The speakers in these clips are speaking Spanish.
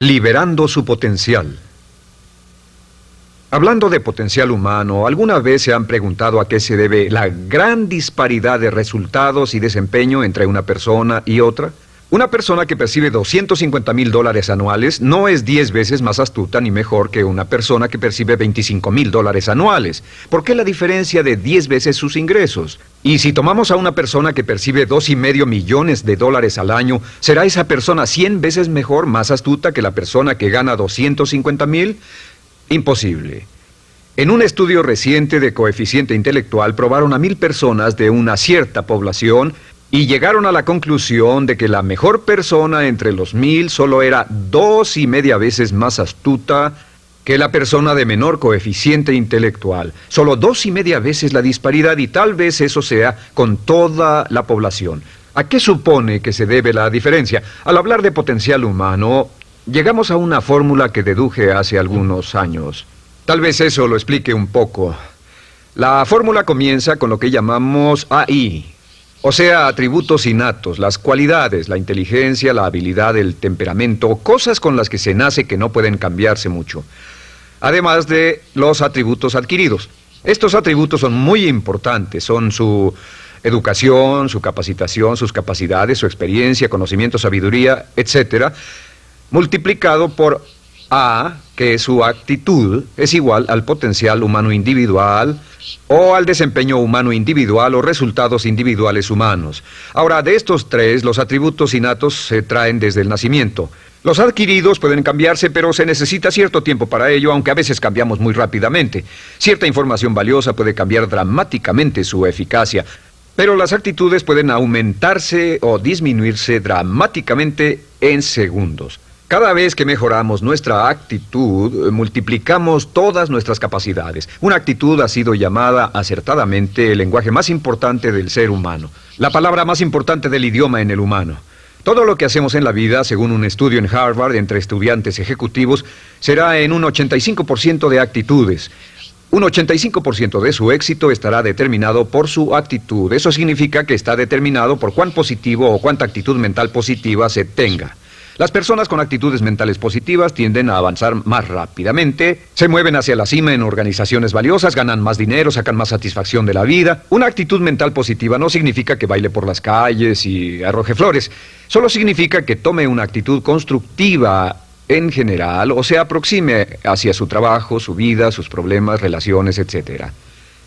Liberando su potencial. Hablando de potencial humano, ¿alguna vez se han preguntado a qué se debe la gran disparidad de resultados y desempeño entre una persona y otra? Una persona que percibe $250,000 anuales no es 10 veces más astuta ni mejor que una persona que percibe $25,000 anuales. ¿Por qué la diferencia de 10 veces sus ingresos? Y si tomamos a una persona que percibe $2,5 millones al año, ¿será esa persona 100 veces mejor, más astuta que la persona que gana $250,000? Imposible. En un estudio reciente de coeficiente intelectual probaron a 1,000 personas de una cierta población y llegaron a la conclusión de que la mejor persona entre los 1,000 solo era 2,5 veces más astuta que la persona de menor coeficiente intelectual. Solo 2,5 veces la disparidad, y tal vez eso sea con toda la población. ¿A qué supone que se debe la diferencia? Al hablar de potencial humano, llegamos a una fórmula que deduje hace algunos años. Tal vez eso lo explique un poco. La fórmula comienza con lo que llamamos AI. O sea, atributos innatos, las cualidades, la inteligencia, la habilidad, el temperamento, cosas con las que se nace que no pueden cambiarse mucho. Además de los atributos adquiridos. Estos atributos son muy importantes, son su educación, su capacitación, sus capacidades, su experiencia, conocimiento, sabiduría, etc., multiplicado por A, que es su actitud, es igual al potencial humano individual, o al desempeño humano individual o resultados individuales humanos. Ahora, de estos tres, los atributos innatos se traen desde el nacimiento. Los adquiridos pueden cambiarse, pero se necesita cierto tiempo para ello, aunque a veces cambiamos muy rápidamente. Cierta información valiosa puede cambiar dramáticamente su eficacia, pero las actitudes pueden aumentarse o disminuirse dramáticamente en segundos. Cada vez que mejoramos nuestra actitud, multiplicamos todas nuestras capacidades. Una actitud ha sido llamada acertadamente el lenguaje más importante del ser humano, la palabra más importante del idioma en el humano. Todo lo que hacemos en la vida, según un estudio en Harvard entre estudiantes ejecutivos, será en un 85% de actitudes. Un 85% de su éxito estará determinado por su actitud. Eso significa que está determinado por cuán positivo o cuánta actitud mental positiva se tenga. Las personas con actitudes mentales positivas tienden a avanzar más rápidamente, se mueven hacia la cima en organizaciones valiosas, ganan más dinero, sacan más satisfacción de la vida. Una actitud mental positiva no significa que baile por las calles y arroje flores. Solo significa que tome una actitud constructiva en general o se aproxime hacia su trabajo, su vida, sus problemas, relaciones, etc.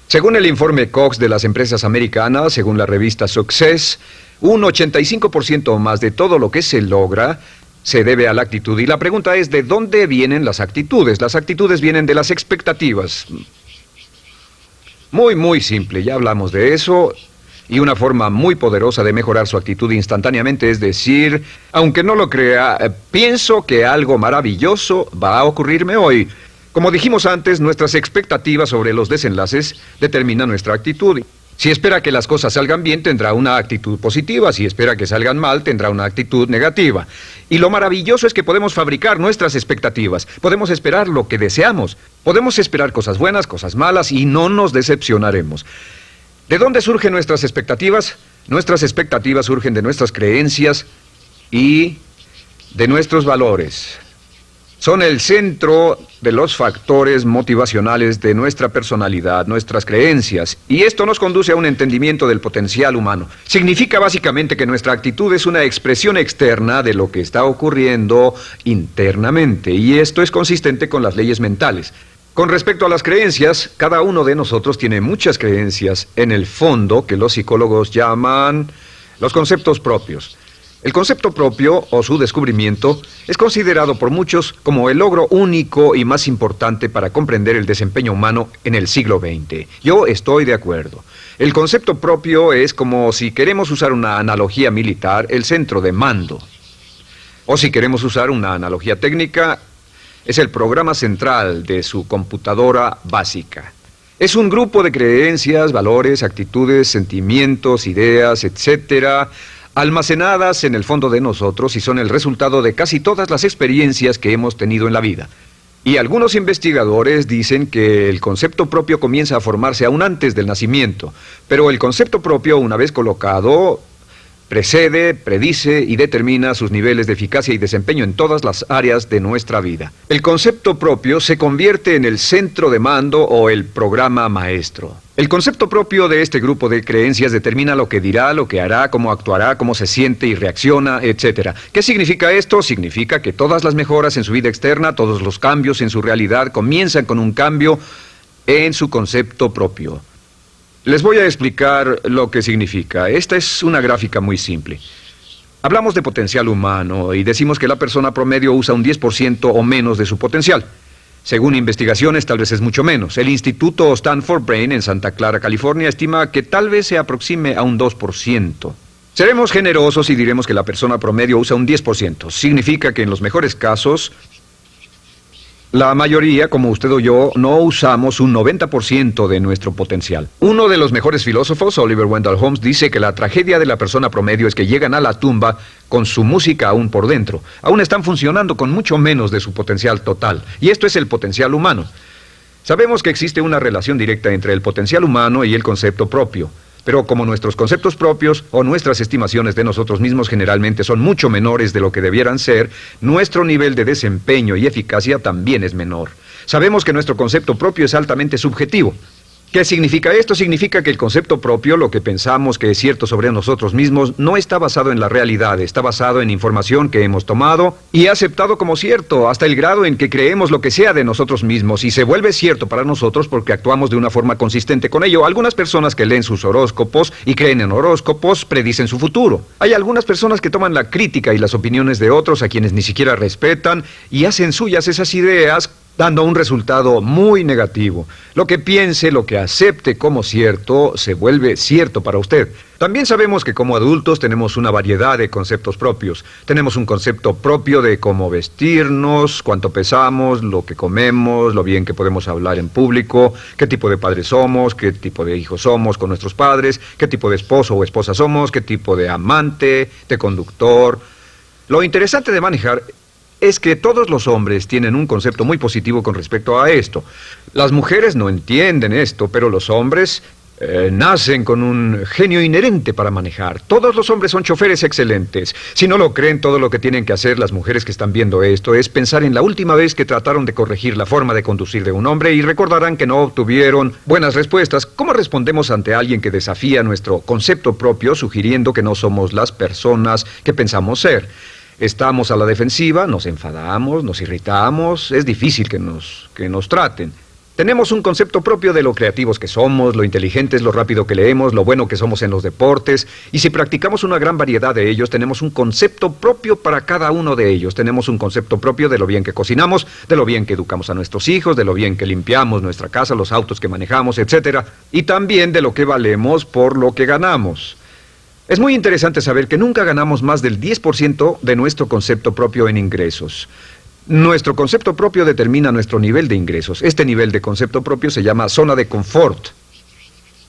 Según el informe Cox de las empresas americanas, según la revista Success, un 85% o más de todo lo que se logra se debe a la actitud. Y la pregunta es, ¿de dónde vienen las actitudes? Las actitudes vienen de las expectativas. Muy simple, ya hablamos de eso. Y una forma muy poderosa de mejorar su actitud instantáneamente es decir, aunque no lo crea, pienso que algo maravilloso va a ocurrirme hoy. Como dijimos antes, nuestras expectativas sobre los desenlaces determinan nuestra actitud. Si espera que las cosas salgan bien, tendrá una actitud positiva. Si espera que salgan mal, tendrá una actitud negativa. Y lo maravilloso es que podemos fabricar nuestras expectativas. Podemos esperar lo que deseamos. Podemos esperar cosas buenas, cosas malas, y no nos decepcionaremos. ¿De dónde surgen nuestras expectativas? Nuestras expectativas surgen de nuestras creencias y de nuestros valores. Son el centro de los factores motivacionales de nuestra personalidad, nuestras creencias. Y esto nos conduce a un entendimiento del potencial humano. Significa básicamente que nuestra actitud es una expresión externa de lo que está ocurriendo internamente. Y esto es consistente con las leyes mentales. Con respecto a las creencias, cada uno de nosotros tiene muchas creencias en el fondo que los psicólogos llaman los conceptos propios. El concepto propio, o su descubrimiento, es considerado por muchos como el logro único y más importante para comprender el desempeño humano en el siglo XX. Yo estoy de acuerdo. El concepto propio es como, si queremos usar una analogía militar, el centro de mando. O si queremos usar una analogía técnica, es el programa central de su computadora básica. Es un grupo de creencias, valores, actitudes, sentimientos, ideas, etcétera, almacenadas en el fondo de nosotros y son el resultado de casi todas las experiencias que hemos tenido en la vida. Y algunos investigadores dicen que el concepto propio comienza a formarse aún antes del nacimiento, pero el concepto propio, una vez colocado, Precede, predice y determina sus niveles de eficacia y desempeño en todas las áreas de nuestra vida. El concepto propio se convierte en el centro de mando o el programa maestro. El concepto propio de este grupo de creencias determina lo que dirá, lo que hará, cómo actuará, cómo se siente y reacciona, etc. ¿Qué significa esto? Significa que todas las mejoras en su vida externa, todos los cambios en su realidad comienzan con un cambio en su concepto propio. Les voy a explicar lo que significa. Esta es una gráfica muy simple. Hablamos de potencial humano y decimos que la persona promedio usa un 10% o menos de su potencial. Según investigaciones, tal vez es mucho menos. El Instituto Stanford Brain en Santa Clara, California, estima que tal vez se aproxime a un 2%. Seremos generosos y diremos que la persona promedio usa un 10%. Significa que en los mejores casos, la mayoría, como usted o yo, no usamos un 90% de nuestro potencial. Uno de los mejores filósofos, Oliver Wendell Holmes, dice que la tragedia de la persona promedio es que llegan a la tumba con su música aún por dentro. Aún están funcionando con mucho menos de su potencial total. Y esto es el potencial humano. Sabemos que existe una relación directa entre el potencial humano y el concepto propio. Pero como nuestros conceptos propios o nuestras estimaciones de nosotros mismos generalmente son mucho menores de lo que debieran ser, nuestro nivel de desempeño y eficacia también es menor. Sabemos que nuestro concepto propio es altamente subjetivo. ¿Qué significa esto? Significa que el concepto propio, lo que pensamos que es cierto sobre nosotros mismos, no está basado en la realidad, está basado en información que hemos tomado y aceptado como cierto, hasta el grado en que creemos lo que sea de nosotros mismos y se vuelve cierto para nosotros porque actuamos de una forma consistente con ello. Algunas personas que leen sus horóscopos y creen en horóscopos predicen su futuro. Hay algunas personas que toman la crítica y las opiniones de otros a quienes ni siquiera respetan y hacen suyas esas ideas, dando un resultado muy negativo. Lo que piense, lo que acepte como cierto, se vuelve cierto para usted. También sabemos que como adultos tenemos una variedad de conceptos propios. Tenemos un concepto propio de cómo vestirnos, cuánto pesamos, lo que comemos, lo bien que podemos hablar en público, qué tipo de padres somos, qué tipo de hijos somos con nuestros padres, qué tipo de esposo o esposa somos, qué tipo de amante, de conductor. Lo interesante de manejar es que todos los hombres tienen un concepto muy positivo con respecto a esto. Las mujeres no entienden esto, pero los hombres nacen con un genio inherente para manejar. Todos los hombres son choferes excelentes. Si no lo creen, todo lo que tienen que hacer las mujeres que están viendo esto es pensar en la última vez que trataron de corregir la forma de conducir de un hombre y recordarán que no obtuvieron buenas respuestas. ¿Cómo respondemos ante alguien que desafía nuestro concepto propio, sugiriendo que no somos las personas que pensamos ser? Estamos a la defensiva, nos enfadamos, nos irritamos, es difícil que nos traten. Tenemos un concepto propio de lo creativos que somos, lo inteligentes, lo rápido que leemos, lo bueno que somos en los deportes, y si practicamos una gran variedad de ellos, tenemos un concepto propio para cada uno de ellos. Tenemos un concepto propio de lo bien que cocinamos, de lo bien que educamos a nuestros hijos, de lo bien que limpiamos nuestra casa, los autos que manejamos, etc. Y también de lo que valemos por lo que ganamos. Es muy interesante saber que nunca ganamos más del 10% de nuestro concepto propio en ingresos. Nuestro concepto propio determina nuestro nivel de ingresos. Este nivel de concepto propio se llama zona de confort.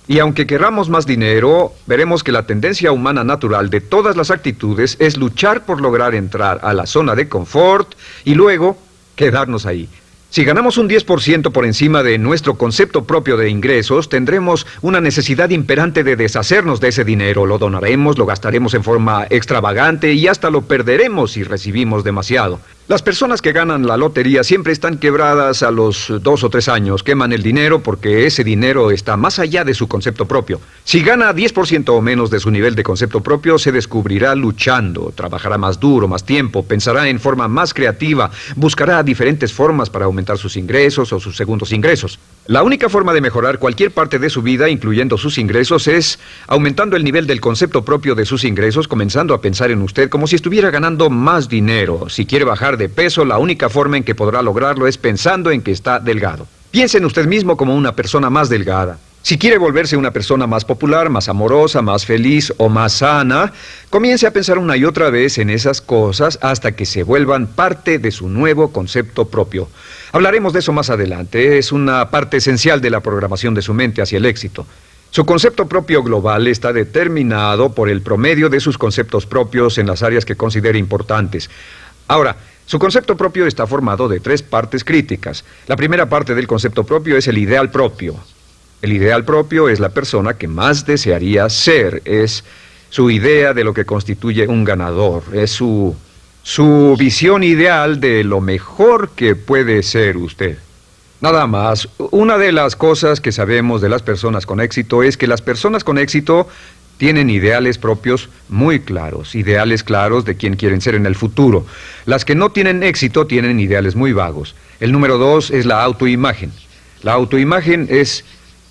Y aunque querramos más dinero, veremos que la tendencia humana natural de todas las actitudes es luchar por lograr entrar a la zona de confort y luego quedarnos ahí. Si ganamos un 10% por encima de nuestro concepto propio de ingresos, tendremos una necesidad imperante de deshacernos de ese dinero. Lo donaremos, lo gastaremos en forma extravagante y hasta lo perderemos si recibimos demasiado. Las personas que ganan la lotería siempre están quebradas a los 2 o 3 años. Queman el dinero porque ese dinero está más allá de su concepto propio. Si gana 10% o menos de su nivel de concepto propio, se descubrirá luchando, trabajará más duro, más tiempo, pensará en forma más creativa, buscará diferentes formas para aumentar sus ingresos o sus segundos ingresos. La única forma de mejorar cualquier parte de su vida, incluyendo sus ingresos, es aumentando el nivel del concepto propio de sus ingresos, comenzando a pensar en usted como si estuviera ganando más dinero. Si quiere bajar de peso, la única forma en que podrá lograrlo es pensando en que está delgado. Piense en usted mismo como una persona más delgada. Si quiere volverse una persona más popular, más amorosa, más feliz o más sana, comience a pensar una y otra vez en esas cosas hasta que se vuelvan parte de su nuevo concepto propio. Hablaremos de eso más adelante. Es una parte esencial de la programación de su mente hacia el éxito. Su concepto propio global está determinado por el promedio de sus conceptos propios en las áreas que considere importantes. Ahora, su concepto propio está formado de 3 partes críticas. La primera parte del concepto propio es el ideal propio. El ideal propio es la persona que más desearía ser, es su idea de lo que constituye un ganador, es su visión ideal de lo mejor que puede ser usted. Nada más, una de las cosas que sabemos de las personas con éxito es que las personas con éxito tienen ideales propios muy claros, ideales claros de quién quieren ser en el futuro. Las que no tienen éxito tienen ideales muy vagos. El número 2 es la autoimagen. La autoimagen es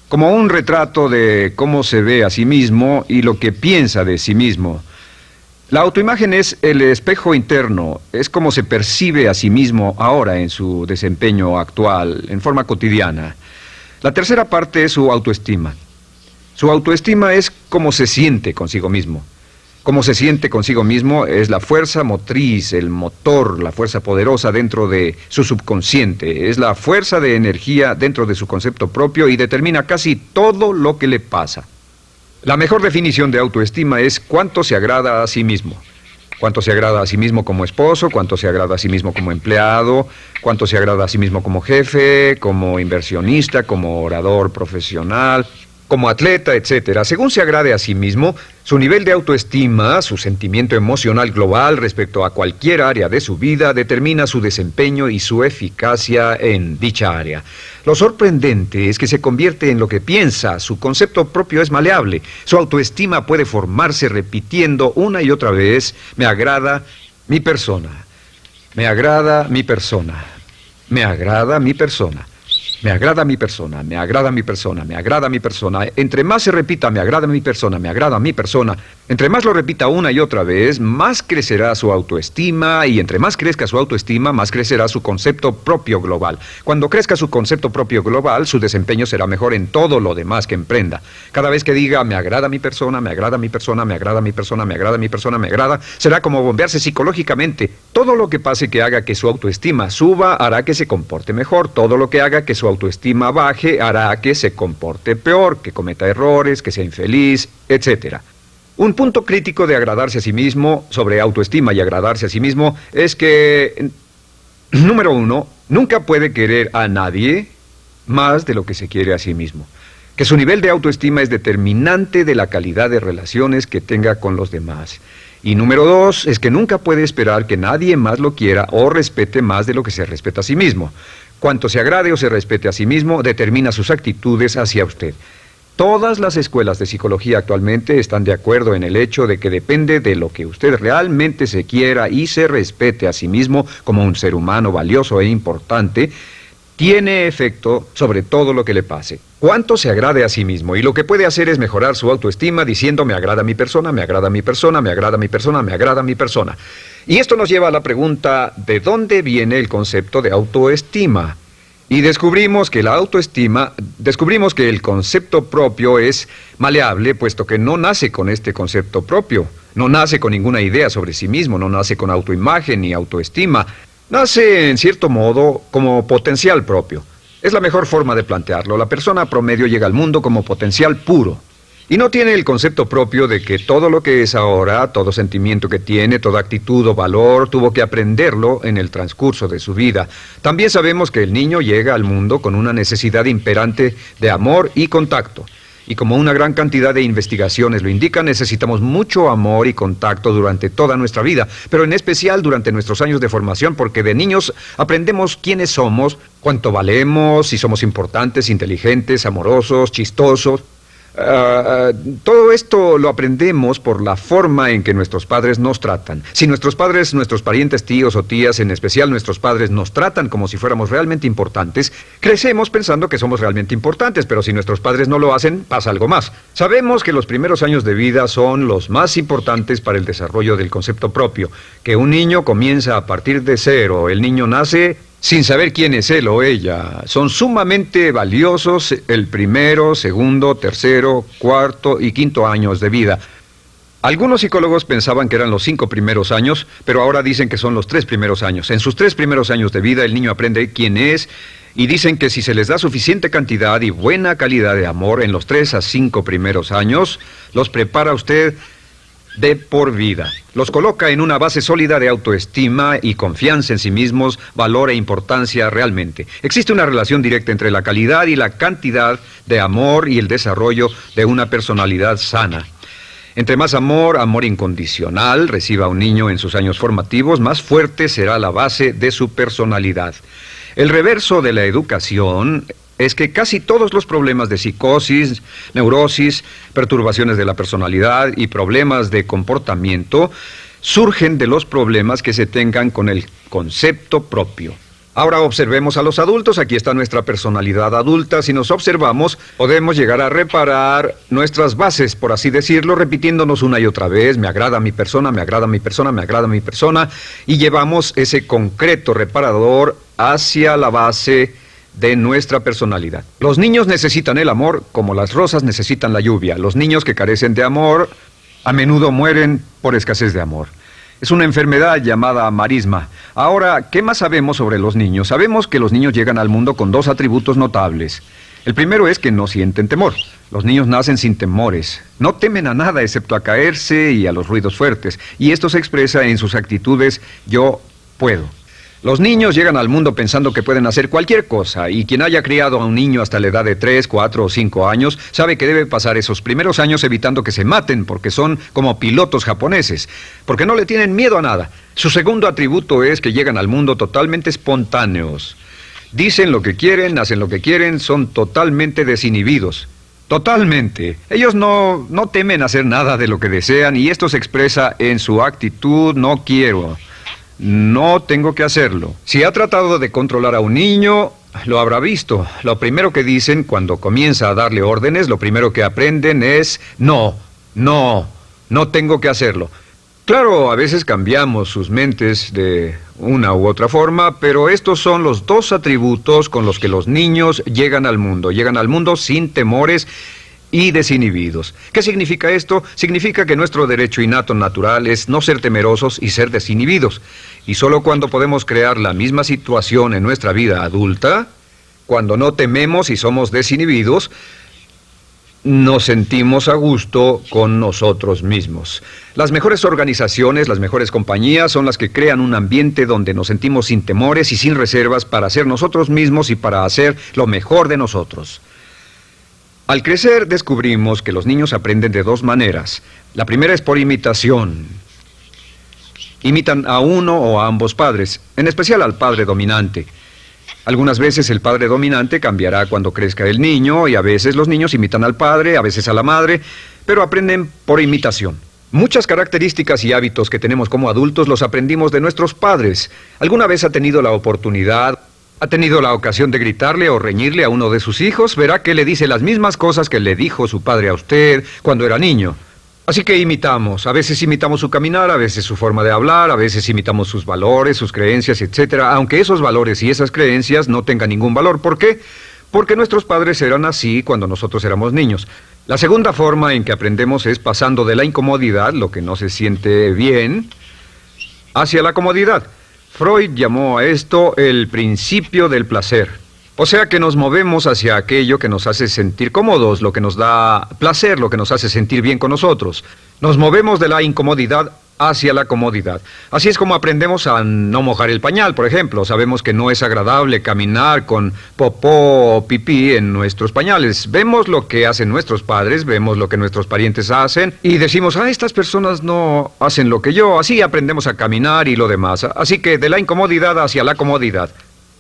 como un retrato de cómo se ve a sí mismo y lo que piensa de sí mismo. La autoimagen es el espejo interno, es como se percibe a sí mismo ahora en su desempeño actual, en forma cotidiana. La tercera parte es su autoestima. Su autoestima es cómo se siente consigo mismo. Cómo se siente consigo mismo es la fuerza motriz, el motor, la fuerza poderosa dentro de su subconsciente. Es la fuerza de energía dentro de su concepto propio y determina casi todo lo que le pasa. La mejor definición de autoestima es cuánto se agrada a sí mismo. Cuánto se agrada a sí mismo como esposo, cuánto se agrada a sí mismo como empleado, cuánto se agrada a sí mismo como jefe, como inversionista, como orador profesional, como atleta, etcétera. Según se agrade a sí mismo, su nivel de autoestima, su sentimiento emocional global respecto a cualquier área de su vida, determina su desempeño y su eficacia en dicha área. Lo sorprendente es que se convierte en lo que piensa, su concepto propio es maleable, su autoestima puede formarse repitiendo una y otra vez, me agrada mi persona, me agrada mi persona, me agrada mi persona. Me agrada mi persona, me agrada mi persona, me agrada mi persona. Entre más se repita, me agrada mi persona, me agrada mi persona, entre más lo repita una y otra vez, más crecerá su autoestima y entre más crezca su autoestima, más crecerá su concepto propio global. Cuando crezca su concepto propio global, su desempeño será mejor en todo lo demás que emprenda. Cada vez que diga, me agrada mi persona, me agrada mi persona, me agrada mi persona, me agrada mi persona, me agrada, será como bombearse psicológicamente. Todo lo que pase que haga que su autoestima suba, hará que se comporte mejor. Todo lo que haga que su autoestima baje hará que se comporte peor, que cometa errores, que sea infeliz, etc. Un punto crítico de agradarse a sí mismo, sobre autoestima y agradarse a sí mismo, es que, número 1, nunca puede querer a nadie más de lo que se quiere a sí mismo. Que su nivel de autoestima es determinante de la calidad de relaciones que tenga con los demás. Y número 2, es que nunca puede esperar que nadie más lo quiera o respete más de lo que se respeta a sí mismo. Cuanto se agrade o se respete a sí mismo, determina sus actitudes hacia usted. Todas las escuelas de psicología actualmente están de acuerdo en el hecho de que depende de lo que usted realmente se quiera y se respete a sí mismo como un ser humano valioso e importante, tiene efecto sobre todo lo que le pase. Cuánto se agrade a sí mismo, y lo que puede hacer es mejorar su autoestima diciendo me agrada mi persona, me agrada mi persona, me agrada mi persona, me agrada mi persona. Y esto nos lleva a la pregunta, ¿de dónde viene el concepto de autoestima? Y descubrimos que el concepto propio es maleable, puesto que no nace con este concepto propio, no nace con ninguna idea sobre sí mismo, no nace con autoimagen ni autoestima. Nace, en cierto modo, como potencial propio. Es la mejor forma de plantearlo. La persona promedio llega al mundo como potencial puro. Y no tiene el concepto propio de que todo lo que es ahora, todo sentimiento que tiene, toda actitud o valor, tuvo que aprenderlo en el transcurso de su vida. También sabemos que el niño llega al mundo con una necesidad imperante de amor y contacto. Y como una gran cantidad de investigaciones lo indican, necesitamos mucho amor y contacto durante toda nuestra vida, pero en especial durante nuestros años de formación, porque de niños aprendemos quiénes somos, cuánto valemos, si somos importantes, inteligentes, amorosos, chistosos. Todo esto lo aprendemos por la forma en que nuestros padres nos tratan. Si nuestros padres, nuestros parientes, tíos o tías, en especial nuestros padres, nos tratan como si fuéramos realmente importantes, crecemos pensando que somos realmente importantes, pero si nuestros padres no lo hacen, pasa algo más. Sabemos que los primeros años de vida son los más importantes para el desarrollo del concepto propio, que un niño comienza a partir de cero. El niño nace sin saber quién es él o ella. Son sumamente valiosos el primero, segundo, tercero, cuarto y quinto años de vida. Algunos psicólogos pensaban que eran los 5 primeros años, pero ahora dicen que son los 3 primeros años. En sus 3 primeros años de vida el niño aprende quién es y dicen que si se les da suficiente cantidad y buena calidad de amor en los 3 a 5 primeros años, los prepara usted de por vida. Los coloca en una base sólida de autoestima y confianza en sí mismos, valor e importancia realmente. Existe una relación directa entre la calidad y la cantidad de amor y el desarrollo de una personalidad sana. Entre más amor, amor incondicional, reciba un niño en sus años formativos, más fuerte será la base de su personalidad. El reverso de la educación es que casi todos los problemas de psicosis, neurosis, perturbaciones de la personalidad y problemas de comportamiento surgen de los problemas que se tengan con el concepto propio. Ahora observemos a los adultos. Aquí está nuestra personalidad adulta. Si nos observamos, podemos llegar a reparar nuestras bases, por así decirlo, repitiéndonos una y otra vez: me agrada mi persona, me agrada mi persona, me agrada mi persona, y llevamos ese concreto reparador hacia la base de nuestra personalidad. Los niños necesitan el amor como las rosas necesitan la lluvia. Los niños que carecen de amor a menudo mueren por escasez de amor. Es una enfermedad llamada marisma. Ahora, ¿qué más sabemos sobre los niños? Sabemos que los niños llegan al mundo con dos atributos notables. El primero es que no sienten temor. Los niños nacen sin temores. No temen a nada excepto a caerse y a los ruidos fuertes. Y esto se expresa en sus actitudes: yo puedo. Los niños llegan al mundo pensando que pueden hacer cualquier cosa, y quien haya criado a un niño hasta la edad de 3, 4 o 5 años sabe que debe pasar esos primeros años evitando que se maten, porque son como pilotos japoneses, porque no le tienen miedo a nada. Su segundo atributo es que llegan al mundo totalmente espontáneos. Dicen lo que quieren, hacen lo que quieren, son totalmente desinhibidos. Totalmente. Ellos no temen hacer nada de lo que desean, y esto se expresa en su actitud: no quiero. No tengo que hacerlo. Si ha tratado de controlar a un niño, lo habrá visto. Lo primero que dicen cuando comienza a darle órdenes, lo primero que aprenden es: no tengo que hacerlo. Claro, a veces cambiamos sus mentes de una u otra forma, pero estos son los dos atributos con los que los niños llegan al mundo. Llegan al mundo sin temores y desinhibidos. ¿Qué significa esto? Significa que nuestro derecho innato natural es no ser temerosos y ser desinhibidos. Y solo cuando podemos crear la misma situación en nuestra vida adulta, cuando no tememos y somos desinhibidos, nos sentimos a gusto con nosotros mismos. Las mejores organizaciones, las mejores compañías son las que crean un ambiente donde nos sentimos sin temores y sin reservas para ser nosotros mismos y para hacer lo mejor de nosotros. Al crecer descubrimos que los niños aprenden de dos maneras. La primera es por imitación. Imitan a uno o a ambos padres, en especial al padre dominante. Algunas veces el padre dominante cambiará cuando crezca el niño, y a veces los niños imitan al padre, a veces a la madre, pero aprenden por imitación. Muchas características y hábitos que tenemos como adultos los aprendimos de nuestros padres. ¿Alguna vez ha tenido la oportunidad, ha tenido la ocasión de gritarle o reñirle a uno de sus hijos? Verá que le dice las mismas cosas que le dijo su padre a usted cuando era niño. Así que imitamos. A veces imitamos su caminar, a veces su forma de hablar, a veces imitamos sus valores, sus creencias, etcétera, aunque esos valores y esas creencias no tengan ningún valor. ¿Por qué? Porque nuestros padres eran así cuando nosotros éramos niños. La segunda forma en que aprendemos es pasando de la incomodidad, lo que no se siente bien, hacia la comodidad. Freud llamó a esto el principio del placer. O sea que nos movemos hacia aquello que nos hace sentir cómodos, lo que nos da placer, lo que nos hace sentir bien con nosotros. Nos movemos de la incomodidad hacia la comodidad. Así es como aprendemos a no mojar el pañal, por ejemplo. Sabemos que no es agradable caminar con popó o pipí en nuestros pañales. Vemos lo que hacen nuestros padres, vemos lo que nuestros parientes hacen y decimos: estas personas no hacen lo que yo. Así aprendemos a caminar y lo demás. Así que de la incomodidad hacia la comodidad.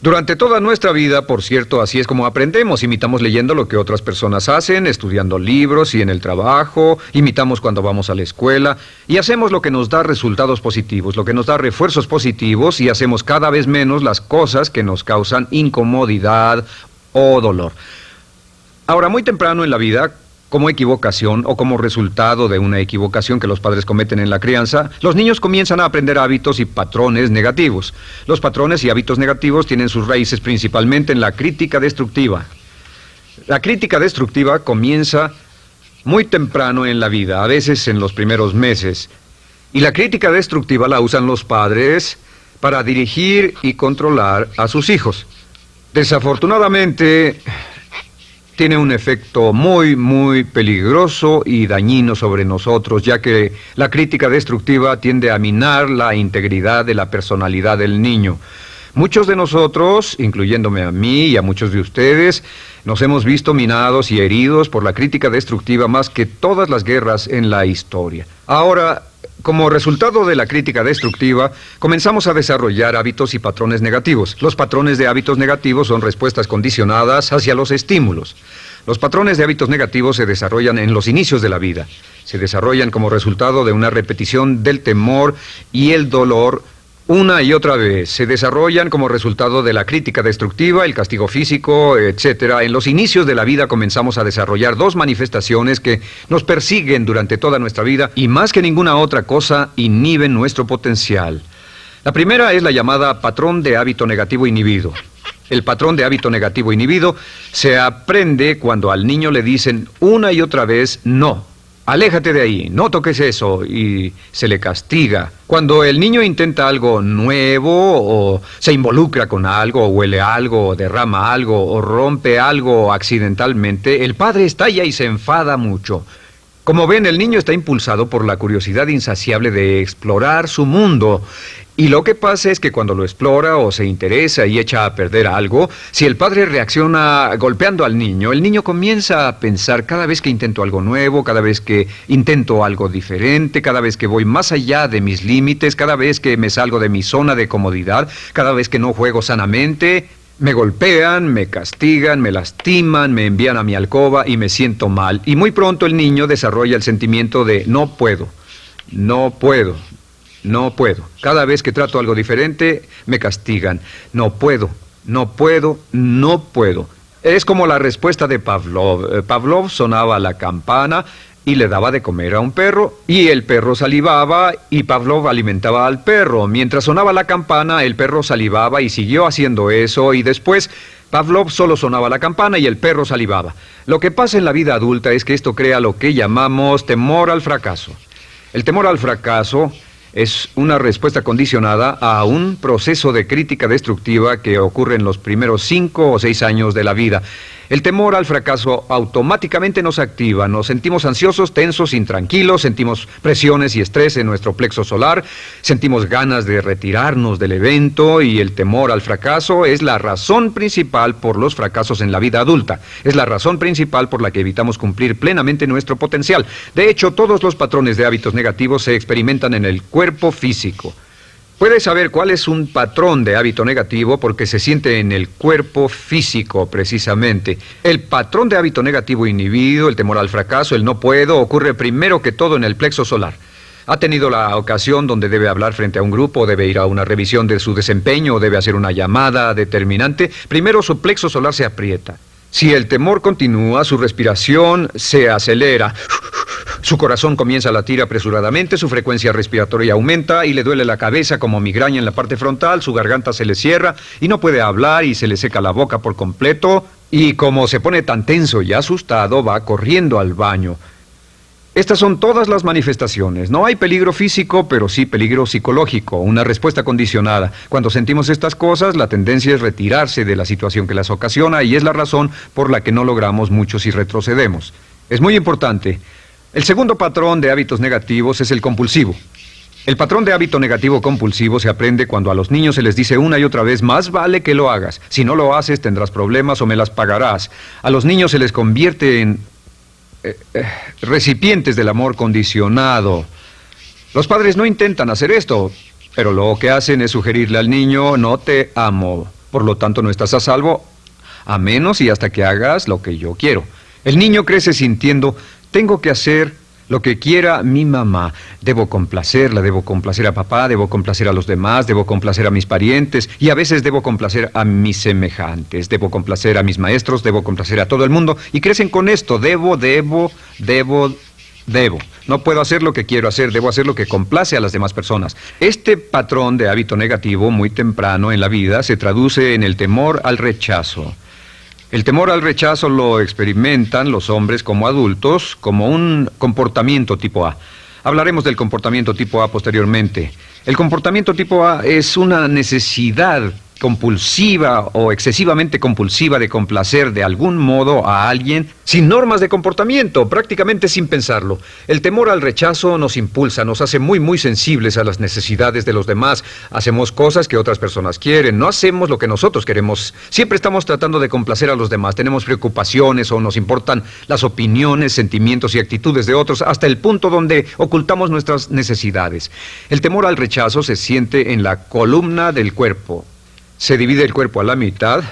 Durante toda nuestra vida, por cierto, así es como aprendemos. Imitamos leyendo lo que otras personas hacen, estudiando libros y en el trabajo, imitamos cuando vamos a la escuela, y hacemos lo que nos da resultados positivos, lo que nos da refuerzos positivos, y hacemos cada vez menos las cosas que nos causan incomodidad o dolor. Ahora, muy temprano en la vida, como equivocación o como resultado de una equivocación que los padres cometen en la crianza, los niños comienzan a aprender hábitos y patrones negativos. Los patrones y hábitos negativos tienen sus raíces principalmente en la crítica destructiva. La crítica destructiva comienza muy temprano en la vida, a veces en los primeros meses. Y la crítica destructiva la usan los padres para dirigir y controlar a sus hijos. Desafortunadamente, tiene un efecto muy peligroso y dañino sobre nosotros, ya que la crítica destructiva tiende a minar la integridad de la personalidad del niño. Muchos de nosotros, incluyéndome a mí y a muchos de ustedes, nos hemos visto minados y heridos por la crítica destructiva más que todas las guerras en la historia. Ahora, como resultado de la crítica destructiva, comenzamos a desarrollar hábitos y patrones negativos. Los patrones de hábitos negativos son respuestas condicionadas hacia los estímulos. Los patrones de hábitos negativos se desarrollan en los inicios de la vida. Se desarrollan como resultado de una repetición del temor y el dolor una y otra vez. Se desarrollan como resultado de la crítica destructiva, el castigo físico, etc. En los inicios de la vida comenzamos a desarrollar dos manifestaciones que nos persiguen durante toda nuestra vida y más que ninguna otra cosa inhiben nuestro potencial. La primera es la llamada patrón de hábito negativo inhibido. El patrón de hábito negativo inhibido se aprende cuando al niño le dicen una y otra vez no. Aléjate de ahí, no toques eso, y se le castiga. Cuando el niño intenta algo nuevo, o se involucra con algo, o huele algo, o derrama algo, o rompe algo accidentalmente, el padre estalla y se enfada mucho. Como ven, el niño está impulsado por la curiosidad insaciable de explorar su mundo. Y lo que pasa es que cuando lo explora o se interesa y echa a perder algo, si el padre reacciona golpeando al niño, el niño comienza a pensar cada vez que intento algo nuevo, cada vez que intento algo diferente, cada vez que voy más allá de mis límites, cada vez que me salgo de mi zona de comodidad, cada vez que no juego sanamente, me golpean, me castigan, me lastiman, me envían a mi alcoba y me siento mal. Y muy pronto el niño desarrolla el sentimiento de no puedo, no puedo. No puedo. Cada vez que trato algo diferente, me castigan. No puedo, no puedo, no puedo. Es como la respuesta de Pavlov. Pavlov sonaba la campana y le daba de comer a un perro, y el perro salivaba, y Pavlov alimentaba al perro. Mientras sonaba la campana, el perro salivaba y siguió haciendo eso, y después Pavlov solo sonaba la campana y el perro salivaba. Lo que pasa en la vida adulta es que esto crea lo que llamamos temor al fracaso. El temor al fracaso es una respuesta condicionada a un proceso de crítica destructiva que ocurre en los primeros 5 o 6 años de la vida. El temor al fracaso automáticamente nos activa, nos sentimos ansiosos, tensos, intranquilos, sentimos presiones y estrés en nuestro plexo solar, sentimos ganas de retirarnos del evento, y el temor al fracaso es la razón principal por los fracasos en la vida adulta. Es la razón principal por la que evitamos cumplir plenamente nuestro potencial. De hecho, todos los patrones de hábitos negativos se experimentan en el cuerpo físico. Puedes saber cuál es un patrón de hábito negativo porque se siente en el cuerpo físico, precisamente. El patrón de hábito negativo inhibido, el temor al fracaso, el no puedo, ocurre primero que todo en el plexo solar. ¿Ha tenido la ocasión donde debe hablar frente a un grupo, debe ir a una revisión de su desempeño o debe hacer una llamada determinante? Primero su plexo solar se aprieta. Si el temor continúa, su respiración se acelera. Su corazón comienza a latir apresuradamente, su frecuencia respiratoria aumenta y le duele la cabeza como migraña en la parte frontal, su garganta se le cierra y no puede hablar y se le seca la boca por completo, y como se pone tan tenso y asustado, va corriendo al baño. Estas son todas las manifestaciones. No hay peligro físico, pero sí peligro psicológico, una respuesta condicionada. Cuando sentimos estas cosas, la tendencia es retirarse de la situación que las ocasiona, y es la razón por la que no logramos mucho si retrocedemos. Es muy importante. El segundo patrón de hábitos negativos es el compulsivo. El patrón de hábito negativo compulsivo se aprende cuando a los niños se les dice una y otra vez: más vale que lo hagas. Si no lo haces, tendrás problemas o me las pagarás. A los niños se les convierte en recipientes del amor condicionado. Los padres no intentan hacer esto, pero lo que hacen es sugerirle al niño: no te amo, por lo tanto no estás a salvo, a menos y hasta que hagas lo que yo quiero. El niño crece sintiendo: tengo que hacer lo que quiera mi mamá. Debo complacerla, debo complacer a papá, debo complacer a los demás, debo complacer a mis parientes, y a veces debo complacer a mis semejantes, debo complacer a mis maestros, debo complacer a todo el mundo, y crecen con esto: debo. No puedo hacer lo que quiero hacer, debo hacer lo que complace a las demás personas. Este patrón de hábito negativo muy temprano en la vida se traduce en el temor al rechazo. El temor al rechazo lo experimentan los hombres como adultos como un comportamiento tipo A. Hablaremos del comportamiento tipo A posteriormente. El comportamiento tipo A es una necesidad compulsiva o excesivamente compulsiva de complacer de algún modo a alguien sin normas de comportamiento, prácticamente sin pensarlo. El temor al rechazo nos impulsa, nos hace muy sensibles a las necesidades de los demás. Hacemos cosas que otras personas quieren, no hacemos lo que nosotros queremos. Siempre estamos tratando de complacer a los demás. Tenemos preocupaciones o nos importan las opiniones, sentimientos y actitudes de otros hasta el punto donde ocultamos nuestras necesidades. El temor al rechazo se siente en la columna del cuerpo. Se divide el cuerpo a la mitad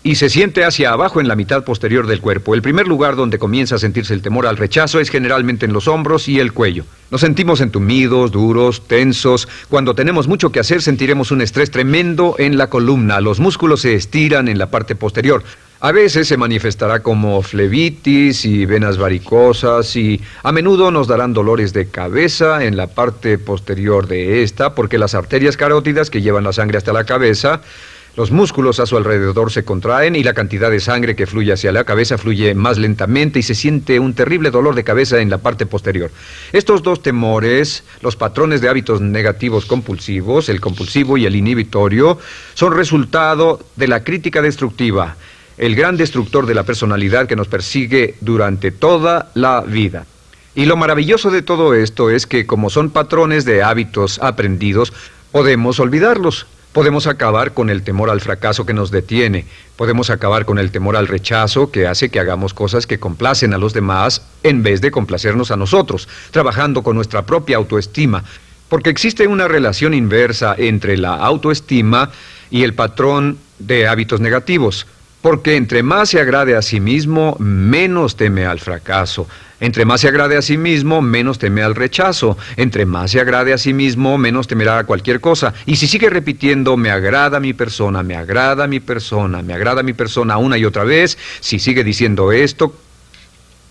y se siente hacia abajo en la mitad posterior del cuerpo. El primer lugar donde comienza a sentirse el temor al rechazo es generalmente en los hombros y el cuello. Nos sentimos entumidos, duros, tensos. Cuando tenemos mucho que hacer sentiremos un estrés tremendo en la columna. Los músculos se estiran en la parte posterior. A veces se manifestará como flebitis y venas varicosas y a menudo nos darán dolores de cabeza en la parte posterior de esta porque las arterias carótidas que llevan la sangre hasta la cabeza, los músculos a su alrededor se contraen y la cantidad de sangre que fluye hacia la cabeza fluye más lentamente y se siente un terrible dolor de cabeza en la parte posterior. Estos dos temores, los patrones de hábitos negativos compulsivos, el compulsivo y el inhibitorio, son resultado de la crítica destructiva, el gran destructor de la personalidad que nos persigue durante toda la vida. Y lo maravilloso de todo esto es que como son patrones de hábitos aprendidos, podemos olvidarlos. Podemos acabar con el temor al fracaso que nos detiene. Podemos acabar con el temor al rechazo que hace que hagamos cosas que complacen a los demás en vez de complacernos a nosotros, trabajando con nuestra propia autoestima. Porque existe una relación inversa entre la autoestima y el patrón de hábitos negativos. Porque entre más se agrade a sí mismo, menos teme al fracaso. Entre más se agrade a sí mismo, menos teme al rechazo. Entre más se agrade a sí mismo, menos temerá a cualquier cosa. Y si sigue repitiendo, me agrada mi persona, me agrada mi persona, me agrada mi persona una y otra vez, si sigue diciendo esto,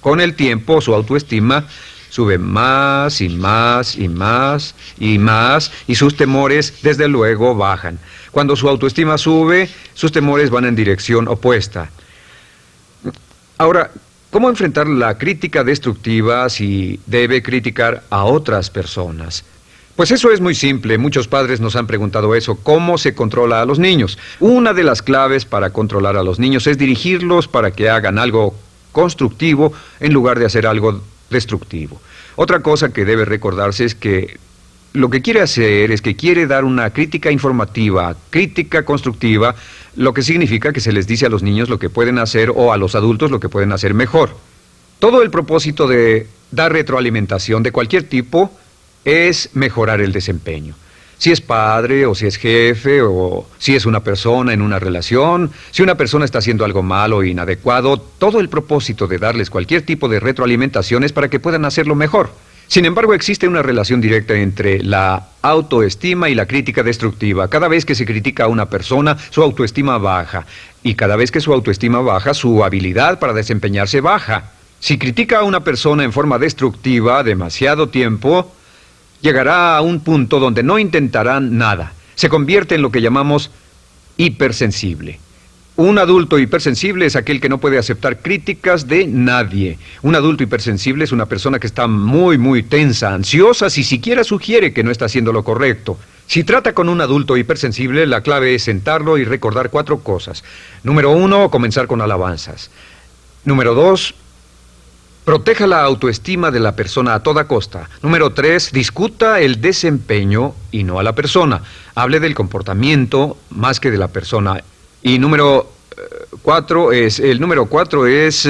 con el tiempo su autoestima sube más y más y más y más y sus temores desde luego bajan. Cuando su autoestima sube, sus temores van en dirección opuesta. Ahora, ¿cómo enfrentar la crítica destructiva si debe criticar a otras personas? Pues eso es muy simple. Muchos padres nos han preguntado eso. ¿Cómo se controla a los niños? Una de las claves para controlar a los niños es dirigirlos para que hagan algo constructivo en lugar de hacer algo destructivo. Otra cosa que debe recordarse es que lo que quiere hacer es que quiere dar una crítica informativa, crítica constructiva, lo que significa que se les dice a los niños lo que pueden hacer o a los adultos lo que pueden hacer mejor. Todo el propósito de dar retroalimentación de cualquier tipo es mejorar el desempeño. Si es padre o si es jefe o si es una persona en una relación, si una persona está haciendo algo malo o inadecuado, todo el propósito de darles cualquier tipo de retroalimentación es para que puedan hacerlo mejor. Sin embargo, existe una relación directa entre la autoestima y la crítica destructiva. Cada vez que se critica a una persona, su autoestima baja. Y cada vez que su autoestima baja, su habilidad para desempeñarse baja. Si critica a una persona en forma destructiva demasiado tiempo, llegará a un punto donde no intentarán nada. Se convierte en lo que llamamos hipersensible. Un adulto hipersensible es aquel que no puede aceptar críticas de nadie. Un adulto hipersensible es una persona que está muy tensa, ansiosa, si siquiera sugiere que no está haciendo lo correcto. Si trata con un adulto hipersensible, la clave es sentarlo y recordar 4 cosas. Número 1, comenzar con alabanzas. Número 2, proteja la autoestima de la persona a toda costa. Número 3, discuta el desempeño y no a la persona. Hable del comportamiento más que de la persona. Y número 4 es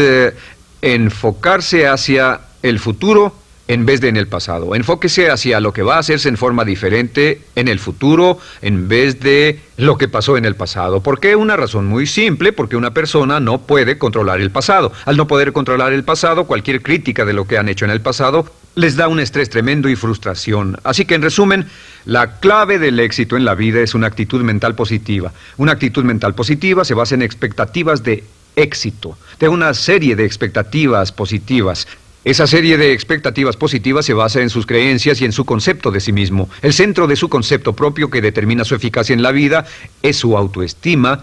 enfocarse hacia el futuro en vez de en el pasado. Enfóquese hacia lo que va a hacerse en forma diferente en el futuro en vez de lo que pasó en el pasado. ¿Por qué? Una razón muy simple, porque una persona no puede controlar el pasado. Al no poder controlar el pasado, cualquier crítica de lo que han hecho en el pasado les da un estrés tremendo y frustración. Así que, en resumen, la clave del éxito en la vida es una actitud mental positiva. Una actitud mental positiva se basa en expectativas de éxito, de una serie de expectativas positivas. Esa serie de expectativas positivas se basa en sus creencias y en su concepto de sí mismo. El centro de su concepto propio que determina su eficacia en la vida es su autoestima,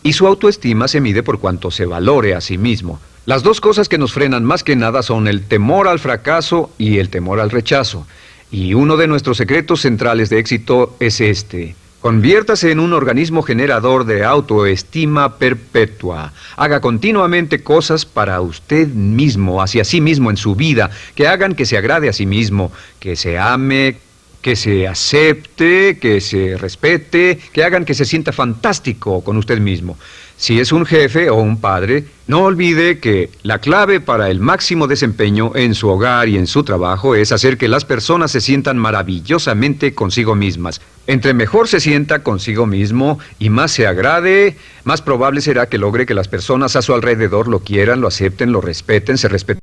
y su autoestima se mide por cuanto se valore a sí mismo. Las dos cosas que nos frenan más que nada son el temor al fracaso y el temor al rechazo. Y uno de nuestros secretos centrales de éxito es este: Conviértase en un organismo generador de autoestima perpetua. Haga continuamente cosas para usted mismo, hacia sí mismo en su vida, que hagan que se agrade a sí mismo, que se ame, que se acepte, que se respete, que hagan que se sienta fantástico con usted mismo. Si es un jefe o un padre, no olvide que la clave para el máximo desempeño en su hogar y en su trabajo es hacer que las personas se sientan maravillosamente consigo mismas. Entre mejor se sienta consigo mismo y más se agrade, más probable será que logre que las personas a su alrededor lo quieran, lo acepten, lo respeten, se respeten.